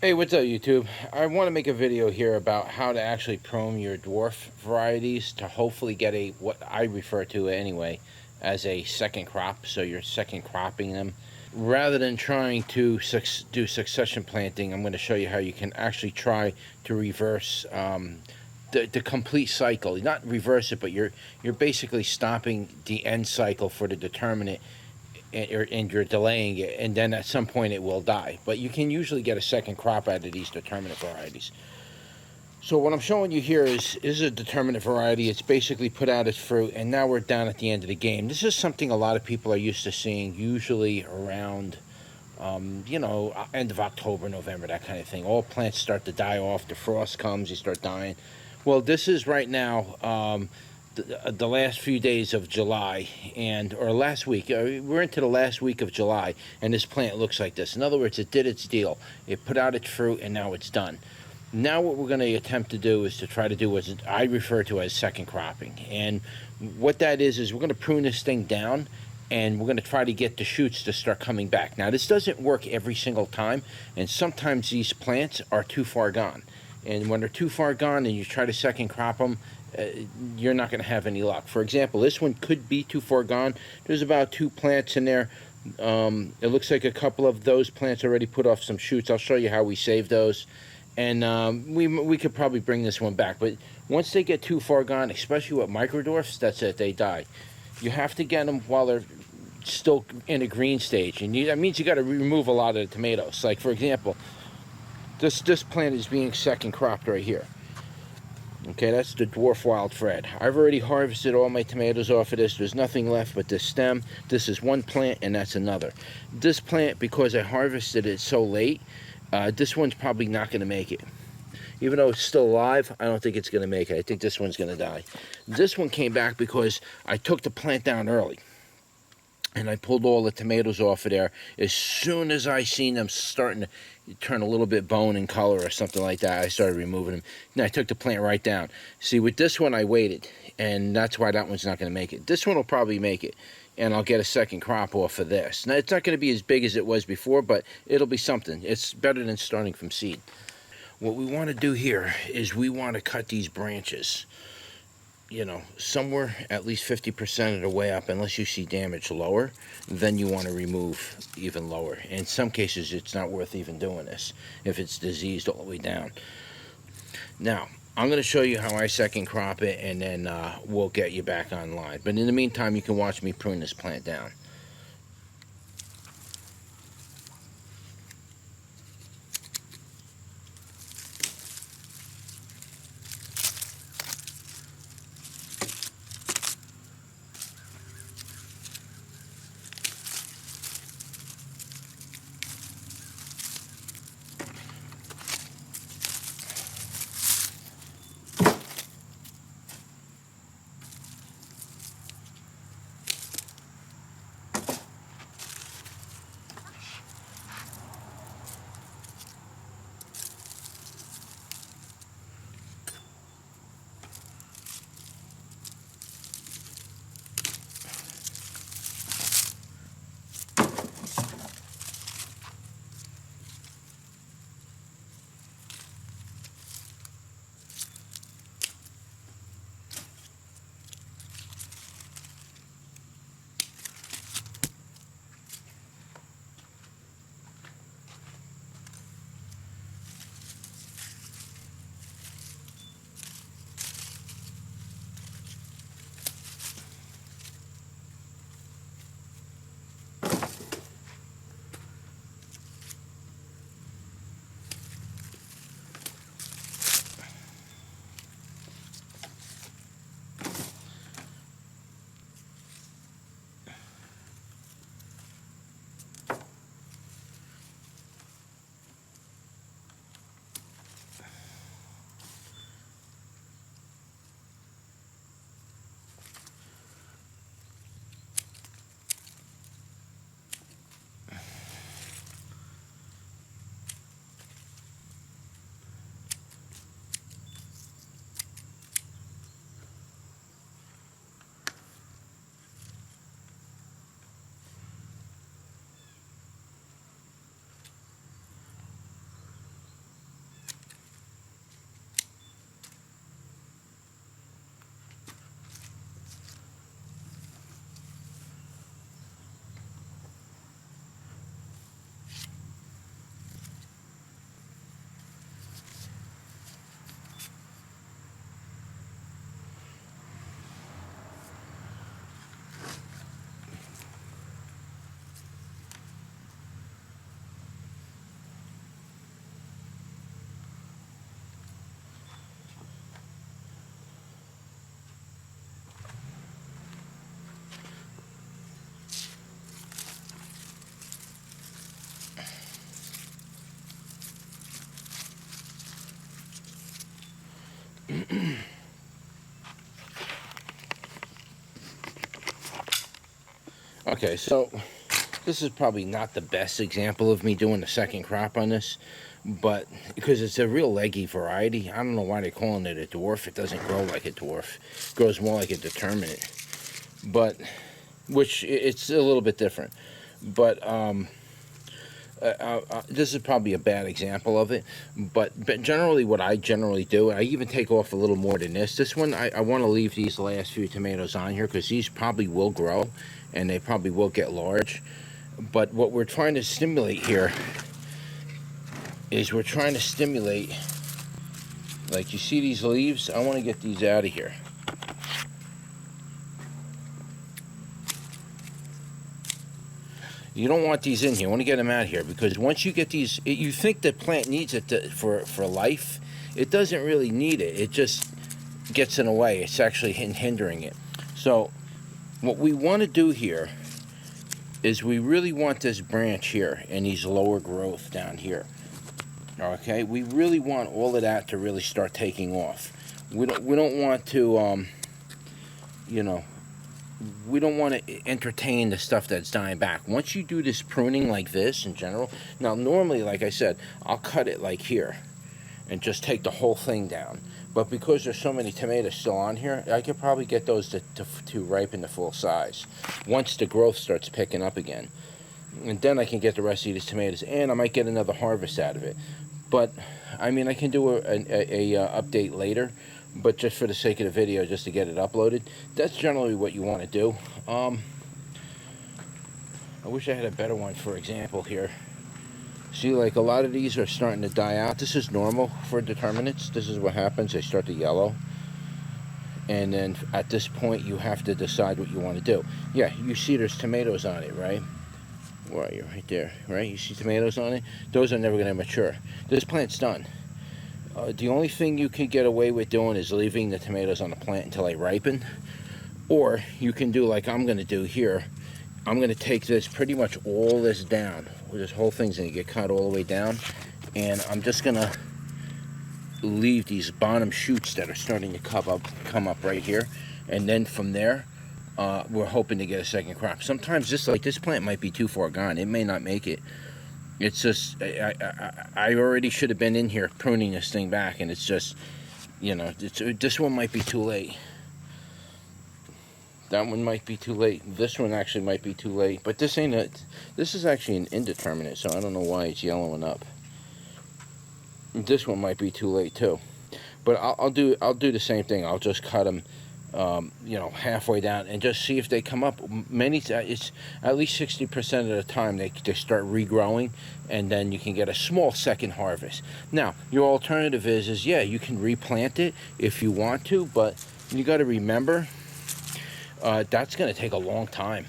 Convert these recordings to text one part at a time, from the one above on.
Hey, what's up YouTube? I want to make a video here about how to actually prune your dwarf varieties to hopefully get a, what I refer to anyway, as a second crop. So you're second cropping them. Rather than trying to do succession planting, I'm going to show you how you can actually try to reverse the complete cycle. Not reverse it, but you're basically stopping the end cycle for the determinate, and you're delaying it, and then at some point it will die. But you can usually get a second crop out of these determinate varieties. So what I'm showing you here is a determinate variety. It's basically put out its fruit, and now we're down at the end of the game. This is something a lot of people are used to seeing, usually around, end of October, November, that kind of thing. All plants start to die off. The frost comes, you start dying. Well, this is right now. The last few days of July, or last week. We're into the last week of July, and this plant looks like this. In other words, it did its deal. It put out its fruit, and now it's done. Now what we're going to attempt to do is to try to do what I refer to as second cropping. And what that is we're going to prune this thing down, and we're going to try to get the shoots to start coming back. Now, this doesn't work every single time, and sometimes these plants are too far gone. And when they're too far gone and you try to second crop them, you're not going to have any luck. For example, this one could be too far gone. There's about 2 plants in there. It looks like a couple of those plants already put off some shoots. I'll show you how we save those. And we could probably bring this one back. But once they get too far gone, especially with micro dwarfs, that's it. They die. You have to get them while they're still in a green stage. And that means you got to remove a lot of the tomatoes. Like, for example, this plant is being second cropped right here. Okay, that's the dwarf wild Fred. I've already harvested all my tomatoes off of this. There's nothing left but this stem. This is one plant, and that's another. This plant, because I harvested it so late, this one's probably not going to make it. Even though it's still alive, I don't think it's going to make it. I think this one's going to die. This one came back because I took the plant down early, and I pulled all the tomatoes off of there. As soon as I seen them starting to turn a little bit bone in color or something like that, I started removing them. And I took the plant right down. See, with this one, I waited, and that's why that one's not going to make it. This one will probably make it, and I'll get a second crop off of this. Now, it's not going to be as big as it was before, but it'll be something. It's better than starting from seed. What we want to do here is we want to cut these branches, somewhere at least 50% of the way up. Unless you see damage lower, then you want to remove even lower. In some cases, it's not worth even doing this if it's diseased all the way down. Now, I'm going to show you how I second crop it, and then we'll get you back online. But in the meantime, you can watch me prune this plant down. Okay, so this is probably not the best example of me doing a second crop on this, but because it's a real leggy variety. I don't know why they're calling it a dwarf. It doesn't grow like a dwarf. It grows more like a determinate, but which it's a little bit different. But this is probably a bad example of it, but generally what I generally do, I even take off a little more than this. This one, I want to leave these last few tomatoes on here because these probably will grow and they probably will get large. But what we're trying to stimulate here is we're trying to stimulate, like you see these leaves, I want to get these out of here. You don't want these in here. You want to get them out of here because once you get these, you think the plant needs it for life. It doesn't really need it. It just gets in the way. It's actually hindering it. So what we want to do here is we really want this branch here and these lower growth down here. Okay, we really want all of that to really start taking off. We don't want to, you know, we don't want to entertain the stuff that's dying back. Once you do this pruning like this in general, now normally, like I said, I'll cut it like here and just take the whole thing down. But because there's so many tomatoes still on here, I could probably get those to ripen to full size once the growth starts picking up again. And then I can get the rest of these tomatoes, and I might get another harvest out of it. But, I mean, I can do a update later. But just for the sake of the video, just to get it uploaded, that's generally what you want to do. I wish I had a better one for example here. See, like a lot of these are starting to die out. This is normal for determinates. This is what happens. They start to yellow. And then at this point, you have to decide what you want to do. Yeah, you see there's tomatoes on it, right? Where are you? Right there, right? You see tomatoes on it? Those are never going to mature. This plant's done. The only thing you can get away with doing is leaving the tomatoes on the plant until they ripen. Or you can do like I'm going to do here. I'm going to take this, pretty much all this down. This whole thing's going to get cut all the way down. And I'm just going to leave these bottom shoots that are starting to come up right here. And then from there, we're hoping to get a second crop. Sometimes this plant might be too far gone. It may not make it. It's just, I already should have been in here pruning this thing back, and it's just, you know, this one might be too late. That one might be too late. This one actually might be too late. But this ain't it. This is actually an indeterminate, so I don't know why it's yellowing up. This one might be too late too. But I'll do the same thing. I'll just cut them, you know, halfway down and just see if they come up. It's at least 60% of the time they start regrowing, and then you can get a small second harvest. Now, your alternative is yeah, you can replant it if you want to, but you got to remember that's going to take a long time.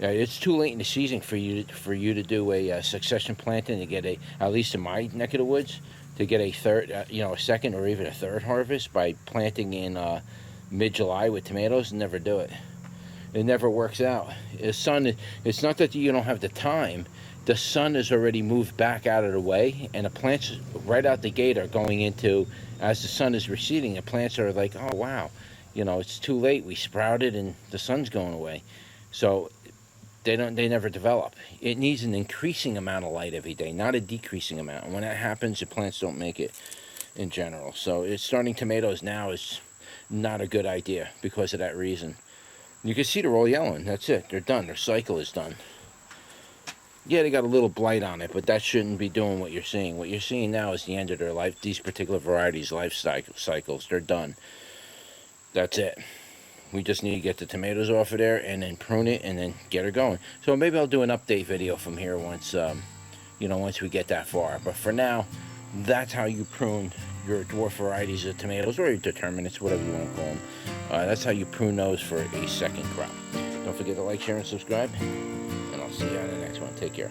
It's too late in the season for you to do a succession planting to get at least in my neck of the woods, to get a third, you know, a second or even a third harvest by planting in mid-July with tomatoes. Never do it. It never works out. The sun, it's not that you don't have the time. The sun has already moved back out of the way, and the plants right out the gate are going into, as the sun is receding, the plants are like, oh wow, you know, it's too late. We sprouted and the sun's going away. So they never develop. It needs an increasing amount of light every day, not a decreasing amount. And when that happens, the plants don't make it in general. So starting tomatoes now is not a good idea because of that reason. You can see they're all yellowing. That's it. They're done. Their cycle is done. Yeah, they got a little blight on it, but that shouldn't be doing what you're seeing. What you're seeing now is the end of their life. These particular varieties' life cycles. They're done. That's it. We just need to get the tomatoes off of there and then prune it and then get her going. So maybe I'll do an update video from here once, you know, once we get that far. But for now, that's how you prune your dwarf varieties of tomatoes, or your determinates, whatever you want to call them. That's how you prune those for a second crop. Don't forget to like, share, and subscribe. And I'll see you on the next one. Take care.